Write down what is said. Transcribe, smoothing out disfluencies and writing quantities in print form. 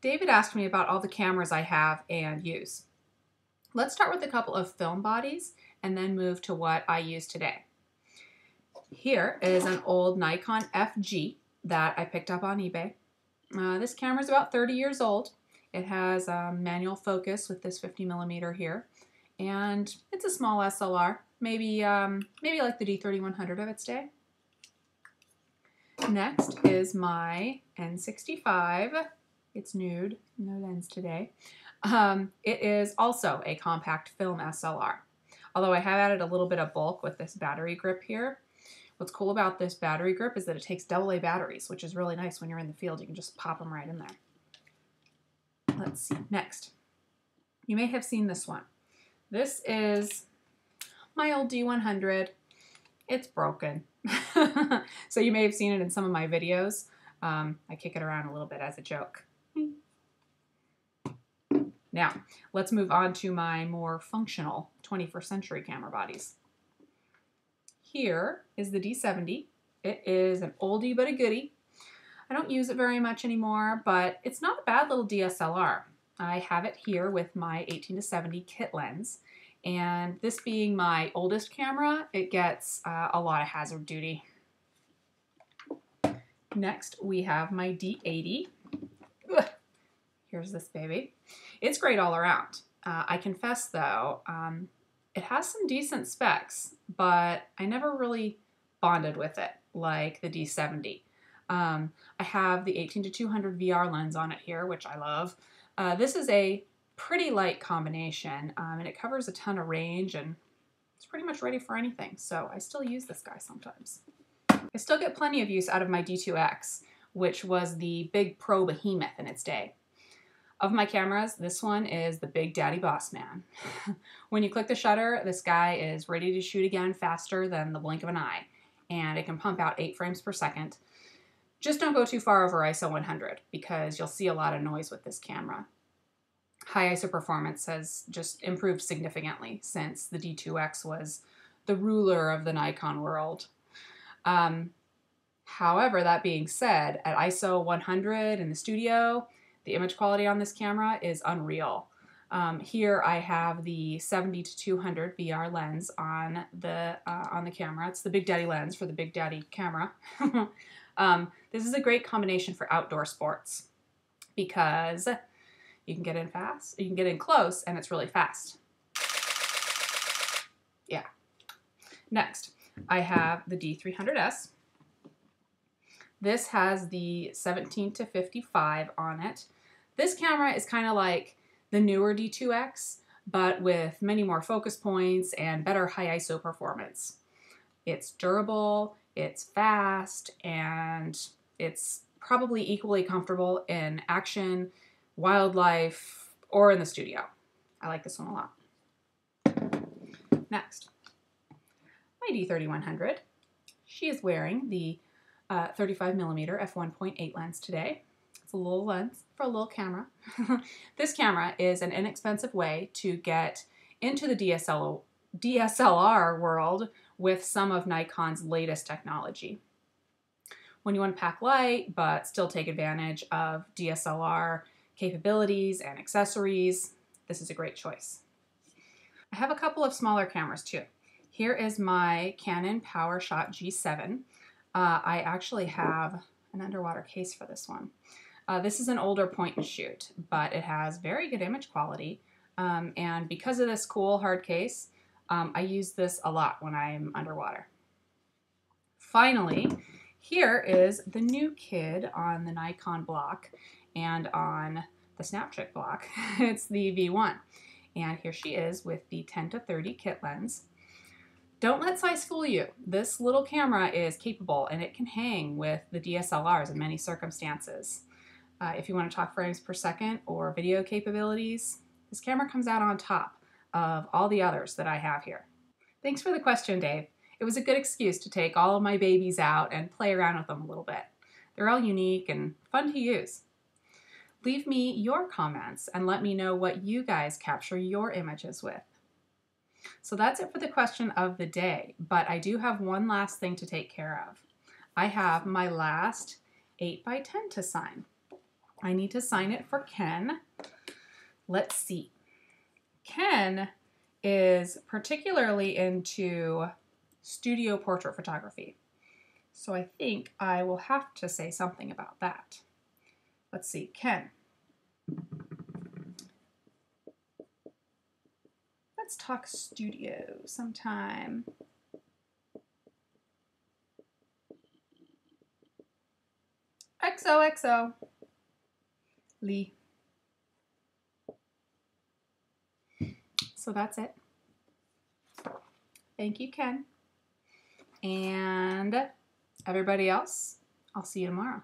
David asked me about all the cameras I have and use. Let's start with a couple of film bodies and then move to what I use today. Here is an old Nikon FG that I picked up on eBay. This camera is about 30 years old. It has a manual focus with this 50mm here, and it's a small SLR, maybe like the D70 of its day. Next is my N65. It's nude, no lens today. It is also a compact film SLR, although I have added a little bit of bulk with this battery grip here. What's cool about this battery grip is that it takes AA batteries, which is really nice when you're in the field. You can just pop them right in there. Let's see, next. You may have seen this one. This is my old D100. It's broken. So you may have seen it in some of my videos. I kick it around a little bit as a joke. Now, let's move on to my more functional 21st century camera bodies. Here is the D70. It is an oldie but a goodie. I don't use it very much anymore, but it's not a bad little DSLR. I have it here with my 18-70 kit lens, and this being my oldest camera, it gets a lot of hazard duty. Next, we have my D80. Ugh. Here's this baby. It's great all around. I confess though, it has some decent specs, but I never really bonded with it like the D70. I have the 18-200 VR lens on it here, which I love. This is a pretty light combination, and it covers a ton of range, and it's pretty much ready for anything, so I still use this guy sometimes. I still get plenty of use out of my D2X, which was the big pro behemoth in its day. Of my cameras, this one is the Big Daddy boss man. When you click the shutter, this guy is ready to shoot again faster than the blink of an eye, and it can pump out 8 frames per second. Just don't go too far over ISO 100 because you'll see a lot of noise with this camera. High ISO performance has just improved significantly since the D2X was the ruler of the Nikon world. However, that being said, at ISO 100 in the studio, the image quality on this camera is unreal. Here I have the 70-200 VR lens on the camera. It's the Big Daddy lens for the Big Daddy camera. This is a great combination for outdoor sports because you can get in fast, you can get in close, and it's really fast. Yeah. Next, I have the D300S. This has the 17-55 on it. This camera is kind of like the newer D2X, but with many more focus points and better high ISO performance. It's durable, it's fast, and it's probably equally comfortable in action, wildlife, or in the studio. I like this one a lot. Next, my D3100. She is wearing the 35mm f1.8 lens today. It's a little lens for a little camera. This camera is an inexpensive way to get into the DSLR world with some of Nikon's latest technology. When you want to pack light but still take advantage of DSLR capabilities and accessories, this is a great choice. I have a couple of smaller cameras too. Here is my Canon PowerShot G7. I actually have an underwater case for this one. This is an older point and shoot, but it has very good image quality. And because of this cool hard case, I use this a lot when I'm underwater. Finally, here is the new kid on the Nikon block and on the SnapChick's block. It's the V1. And here she is with the 10-30 kit lens. Don't let size fool you. This little camera is capable and it can hang with the DSLRs in many circumstances. If you want to talk frames per second or video capabilities, this camera comes out on top of all the others that I have here. Thanks for the question, Dave. It was a good excuse to take all of my babies out and play around with them a little bit. They're all unique and fun to use. Leave me your comments and let me know what you guys capture your images with. So that's it for the question of the day, but I do have one last thing to take care of. I have my last 8x10 to sign. I need to sign it for Ken. Let's see. Ken is particularly into studio portrait photography. So I think I will have to say something about that. Let's see, Ken. Let's talk studio sometime. XOXO. Leigh. So that's it. Thank you, Ken. And everybody else, I'll see you tomorrow.